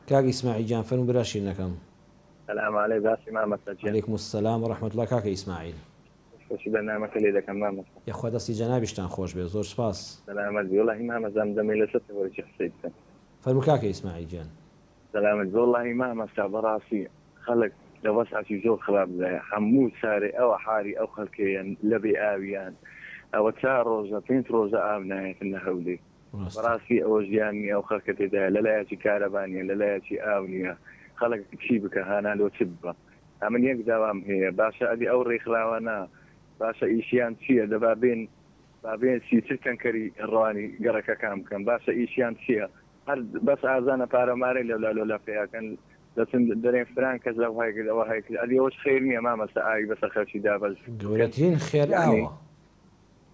كاك إسماعيل جان فنو براشي نكم. السلام عليكم باسي ما مسجل. عليكم السلام ورحمة الله كاك إسماعيل. وش برنامج اللي ذاك ما مسجل. يا خوا دەستی جەنابیشتان خۆش بێ زۆر سپاس. سلامت والله ما مزام دمي لست ولا شيء حسيت. فەرموو کاکە ئیسماعیل جان. سلامت والله ما مسجل براسي خلق لو بس عشي جو خراب له حمود ساري او حاري او خلكيان لبي آويان او تسار روزة بنت روزة آمنا في النهولي براسي او جياني او خلكتي ده لا ياتي كاربانيا لا ياتي آونيا خلق تشيبك هانا لو تبا امن يك دوام هي باشا ادي او ريخلاوانا باشا ايشيان تشيه دبابين بابين سيتر كنكري الرواني قركا كان باشا ايشيان تشيه هل بس اذانا باراماري لا فيها كان لكن درين فرانك لو هيك لو هيك ادي وش خيرني امام ساعي بس اخر شي دابل گەورەترین خێر ئاوە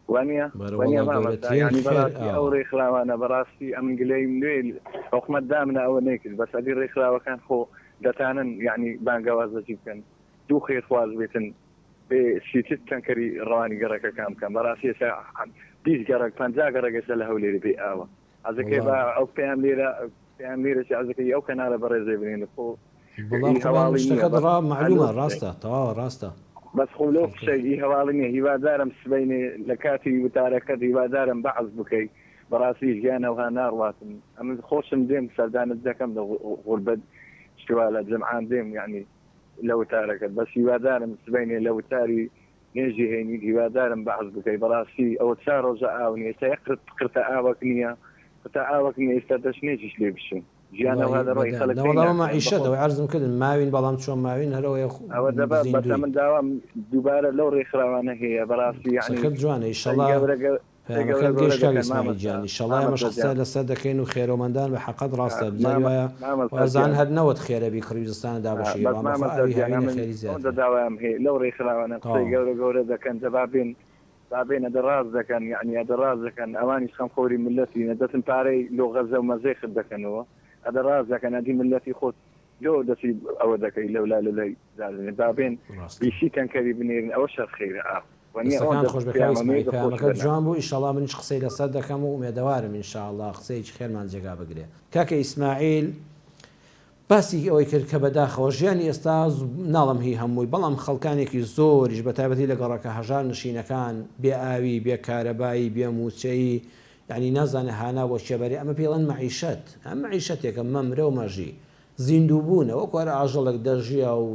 وانيا ما يعني براسي او ريخلا وانا براسي ام قلي منيل حكمت دامنا او نيك بس ادي ريخلا وكان خو دتانا يعني بان جواز كان دو خير خواز بيتن بشيتت تنكري رواني قرك كان براسي ساعه ديز قرك فانزا قرك سله ولي بي اوا ازكي با او فهم ليره شي ازكي او كان على برزي بنين خو بەڵام قەڵام شتەکە دڕا معلومە ڕاستە تەواوە ڕاستە بس خلوف شيء هوالني هوادارم سبيني لكاتي وتاركتي هوادارم بعض بكي براسي جانا وهنار واتن أما خوشم ديم سردان الدكم غربد شوالة جمعان ديم يعني لو تاركت بس هوادارم سبيني لو تاري نيجي هيني هوادارم بعض بكي براسي أو تسارو زعاوني سيقرت قرتاوكنيا استدش نيجيش لي بشو جانا وهذا رأي خلق فينا والله ما عيشته وعرضم كده ماوين بلام شو ماوين هلو يا أو دابا بس من دوام دوباره لو ريخراوانه هي براسي يعني سكت جوانه إن شاء الله فهم كل جيش كاك إسماعيل جان إن شاء الله يا مش خسارة لسه كين وخير ومندان بحقد راسته بزاوية وأزعن هاد نوت خير أبي كريزستان دابا شيء ما خير زيادة دوام هي لو ريخراوانه قصي جورا ده كان دبابين دراز ده كان يعني دراز ده كان أواني خم خوري ملتي ندتن باري لو غزة ومزيخ ده كان هو دراز كان هذه ملتي خود جو دسي او ذاك لا بابين بيشي كان كريبني او شر خير كان خوش بخير اسمعي فهمك جوان بو ان شاء الله منش قصيده صدقم ومدوارم ان شاء الله قصيج خير ما جا بقري كاك اسماعيل باسی ئەوەی کرد کە بەداخەوە ژیانی ئێستا ناڵم هی هەمووی بەڵام خەڵکانێکی زۆریش بە تایبەتی لە گەڕەکە هەژار نشینەکان بێ ئاوی بێ کارەبایی بێ موچەیی یعنی نازانێ هانا بۆ شێبەری ئەمە پێڵەن مەعیشەت ئەم مەعیشەتێکە مەمرە و مەژی زیندووبوونە وەکو هەر ئاژەڵێک دەژیە و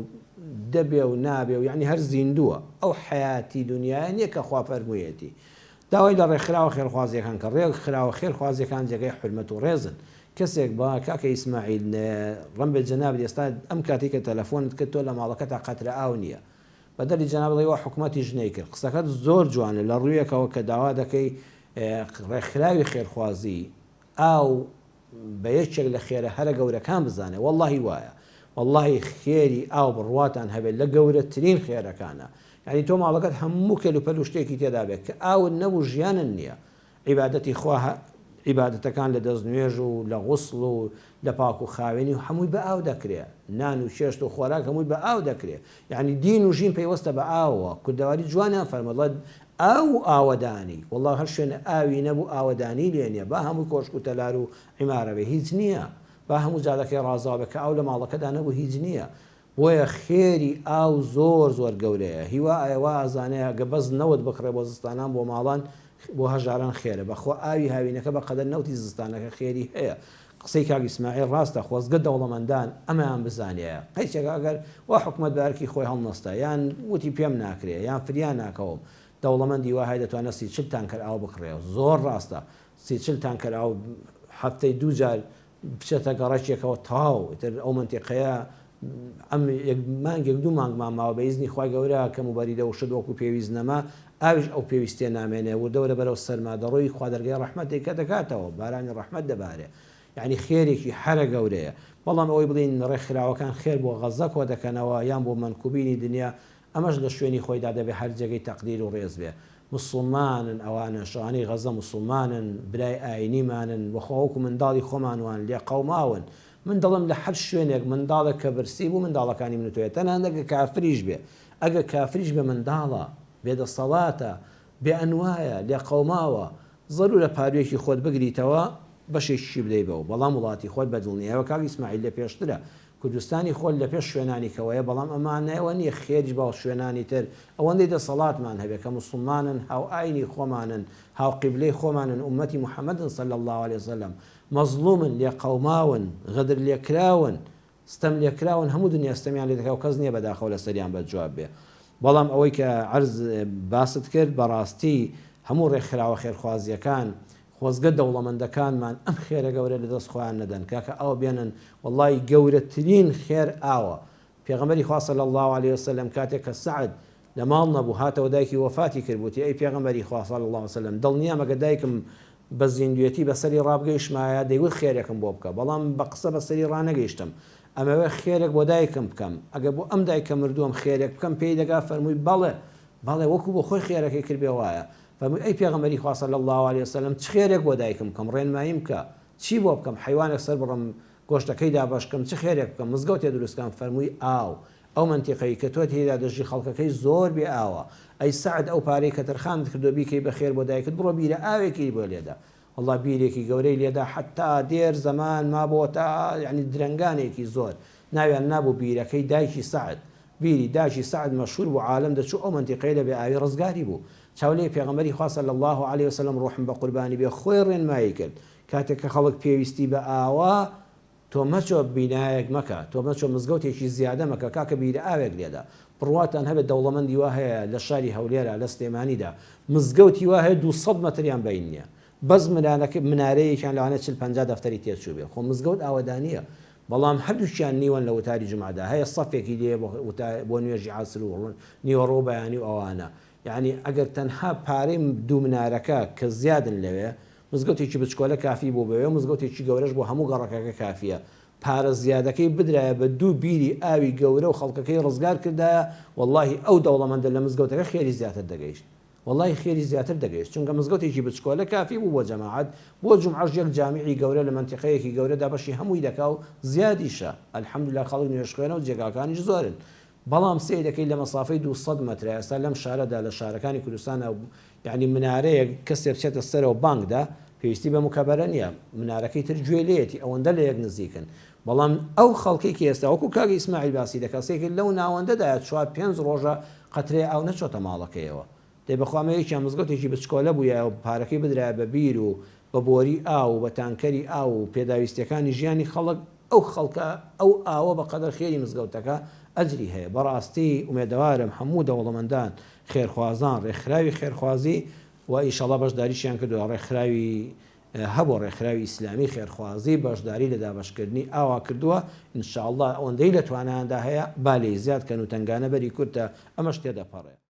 دەبێ و نابێ و یعنی هەر زیندووە ئەو حیاتی دنیای نییە کە خوا فەرموویەتی داوای لە ڕێکخراوە خێرخوازیەکان کە ڕێک خراوە خێرخوازیەکان جێگەی حرمەت و ڕێزن کەسێک بە کاکە ئیسماعیل ڕەمبێ جەنابێت ئێستا ئەم کاتی کە تەلەفۆنت کرد تۆ لە ماڵەکە تا قەترە ئاو نییە بەدەری جەنابڵی وا حکوومەتی ژنەی کرد قسەکەت زۆر جوانە لە ڕوویەکەوە کە داوا دەکەی ڕێکخراوی خێرخوازی ئاو بە یەکێک لە خێرە هەرە گەورەکان بزانێ واللهی وایە واللهی خێری ئاو بڕواتان هەبێت لە گەورەترین خێرەکانە یعنی تۆ ماڵەکەت هەموو کەلوپەل و شتێکی تێدا بێت کە ئاو نەبوو ژیانن نییە عیبادەتی خوا عیبادەتەکان لە دەستنوێژ و لە غوسڵ و لە پاک و خاوێنی و هەمووی بە ئاو دەکرێت نان و شێشت و خۆراک هەمووی بە ئاو دەکرێت یعنی دین و ژین پەیوەستە بە ئاوە کوردەواری جوانیان فەرمەڵێت ئاو ئاوەدانی والله هەر شوێنە ئاوی نەبوو ئاوەدانی لێ نییە با هەمووی کۆشک و تەلار و عیمارەبێ هیچ نییە با هەموو جادەکەی ڕازاوە بە کە ئاو لە ماڵەکەدا نەبوو هیچ نییە بۆیە خێری ئاو زۆر گەورەیە هیوا ئاوا ئازانەیە گە بەس نەوت بکڕێ بۆ زستانان بۆ ماڵان بۆ هەژاران خێرە بەخۆ ئاوی هاوینەکە بە قەدەر نەوتی زستانەکە خێری هەیە قسەی کاک ئیسماعیل ڕاستە خۆزگە دەوڵەمەندان ئەمەیان بزانایە قەیچێک ئەگەر وا حکومەت بەرکی خۆی هەڵنەستە یان وتی پێم ناکرێ یان فریان ناکەوم دەوڵەمەندی وای دەتوانێت سی چل تانکەر ئاو بکڕێ زۆر ڕاستە سی چل تانکەر ئاو هەفتەی دوو جار بچێتە گەڕەکێکەوە تاو تر ئەو منتیقەیە ئەم مانگێک دوو مانگمان ماوە بە ئیزنی خوای گەورە کەم و بەریدە و شت وەکو پێویست نەما ئاویش ئەو پێویستێ نامێنێ و دەورە بەرەو سەرمادەڕۆی خوا دەرگای ڕەحمەتێک کە دەکاتەوە بارانی ڕەحمەت دەبارێ یعنی خێرێکی هەرە گەورەیە بەڵام ئەوەی بڵین ڕێکخراوەکان خێر بۆ غەزە کۆ دەکەنەوە یان بۆ منکوبینی دنیا ئەمەش لە شوێنی خۆیدا دەبێ هەر جێگەی تەقدیر و ڕێز بێ مسلمانن ئەوانە شوانی غەزە مسلمانن برای ئاینیمانن وەخۆوەکو منداڵی خۆمانوان لێ قەوماون من دەڵم لە هەر شوێنێک منداڵێک کە برسی بوو منداڵەکانی منوتوێت تەنان دەگە کافریش بێ ئەگە کافریش بێ منداڵە بێدەسەڵاتە بێ ئەنوایە لێ قەوماوە زەرورە پاروێکی خۆت بگریتەوە بەشێکی بدەی بەوە بەڵام وڵاتی خۆت بەدڵنیەوە کاک ئیسماعیل لە پێشترە کوردستانی خۆل لە پێش شوێنانی کەوەیە بەڵام ئەمانەوە نییە خێریش باو شوێنانی تر ئەوەندەی دەسەڵاتمان هەبێت کە موسڵمانن هاو ئاینی خۆمانن هاو قیبلەی خۆمانن ئومەتی محەممەدن صلی الله عليه وسلم مەظلومن لێ قەوماون غەدر لێکراون ستەم لێکراون هەموو دنیا ستەمیان لێ دەکا و کەس نییە بەداخەوە لە سەریان بەجواب بێ بەڵام ئەوەی کە عەرز باست کرد بەڕاستی هەموو ڕێکخراوە خێرخوازیەکان خۆزگە دەوڵەمەندەکانمان ئەم خێرە گەورە لە دەست خۆیان نەدەن کاکە ئەوە بێنن وەڵی گەورەترین خێر ئاوە پێغەمبەری خوا صلی الله عليه وسلم کاتێک کە سعد لە ماڵ نەبوو هاتەوە دایکی وەفاتی کردبووتی ئەی پێغەمبەری خوا صلی الله عليه وسلم دڵنیا مەگە دایکم بە زیندوێتی بەسەری ڕابگەیشتمایە دەیوت خێرێکم بۆ بکە بەڵام بە قسە بەسەری ڕانەگەیشتم ئەمەوە خێرێک بۆ دایکم بکەم ئەگە بۆ ئەم دایکە مردووەم خێرێک بکەم پێی دەگا فەرمووی بەڵێ وەکو بۆ خۆی خێرەکەی کردبێ وایە فەرمووی ئەی پێغەمبەری خوا صلی الله عليه وسلم چ خێرێک بۆ دایکم بکەم ڕێنماییم بکە چی بۆ بکەم حیوانێک سەر بڕم گۆشتەکەی دابەشکەم چ خێرێک بکەم مزگەوتێ دروستکەم فەرمووی ئاو ئەو منتیقەی کە تۆ تێدا دەژی خەڵکەکەی زۆر بێ ئاوە ئەی سعد ئەو پارەی کە تەرخان کردو بیکەی بەخێر بۆ دایکت بڕۆ بیرە ئاوێکی بۆ لێدا والله بیرێکی گەورەی لێدا حتا دێر زەمان مابۆتە یعنی درەنگانێکی زۆر ناویان نابوو بیرەکەی دایکی سعد بیری دایکی سعد مەشهور بوو عالم دەچوو ئەو منتیقەی لە بێ ئاوی ڕزگاری بوو چاولەی پێغەمبەری خوا صلی الله عليه وسلم ڕوحم بە قوربانی بێ خۆی ڕێنمایی کرد کاتێک کە خەڵک پێویستی بە ئاوا تۆ مەچۆ بینایەک مەکە تۆ مەچۆ مزگەوتێکی زیادە مەکە کاکە بیرە ئاوێک لێدا بڕواتان هەبێت دەوڵەمەندی وا هەیە لە شاری هەولێرە لە سلێمانیدا مزگەوتی وا هەیە 200 مەتریان بین نییە بەس منارەیەکیان لەوانە 40-50 دەفتەری تێچوو بێ خۆ مزگەوت ئاوەدانیە بەڵام هەردووشیان نیوەن لە وتاری جمعدا هەیە سەفێکی لێ بۆ نوێژی عاسر و نیوەڕۆ بەیانی و ئەوانە یعنی ئەگەر تەنها پارەی دوو منارەکە کە زیادن لەوێ مزگەوتێکی بچکۆلە کافی بۆ بەوێ مزگەوتێکی گەورەش بۆ هەموو گەڕەکەکە کافیە پارە زیادەکەی بدرایە بە دوو بیری ئاوی گەورە و خەڵکەکەی ڕزگار کردایە واللهی ئەو دەوڵەمەندە لە مزگەوتەکە خێری زیاتر دەگەیشت والله خێری زیاتر دەگەیشت چونکە مزگەوتێکی بچکۆلە کافی بوو بۆ جەماعەت بۆ جومعەش یەک جامیعی گەورە لە منتیقەیەکی گەورەدا بەشی هەمووی دەکا و زیادیشە الحەمدولله خەڵک نوێژ خوێنە و جێگاکانیش زۆرن بەڵام سێ دەکەی لە مەسافەی 200 مەتر ئێستا لەم شارەدا لە شارەکانی کوردستانە یعنی منارەیە کەسێ بچێتە سەرەوە بانکدا پێویستی بە مکەبەرە نییە منارەکەی تر گوێ لێتی ئەوەندە لە یەک نزیکن بەڵام ئەو خەڵکێکی ئێستا وەکو کاگە ئیسماعیل باسی دەکات سێکی لەو ناوەندەدایە 4-5 ڕۆژە قەترێ ئاو نەچۆتە ماڵەکەیەوە دەی بەخوامەیەکیان مزگەوتێکی بچکۆلە بووە و پارەکەی بدرایە بە بیر و بە بۆری ئاو و بە تانکەری ئاو و پێداویستەکانی ژیانی خەڵک ئەو خەڵکە ئەو ئاوە بەقەدەر خێری مزگەوتەکە ئەجری هەیە بەڕاستی ئومێدەوارم هەموو دەوڵەمەندان خێرخوازان ڕێکخراوی خێرخوازی و ئیشەڵا بەشداریشیان کردووە ڕێکخراوی هەبوو ڕێکخراوی ئیسلامی خێرخوازی بەشداری لە دابەشکردنی ئاوا کردووە ئینشاءڵڵا ئەوەندەی لە توانایاندا هەیە بالێ زیاد کەن و تنگانە بەری کورتە ئەمەش تێدەپەڕێ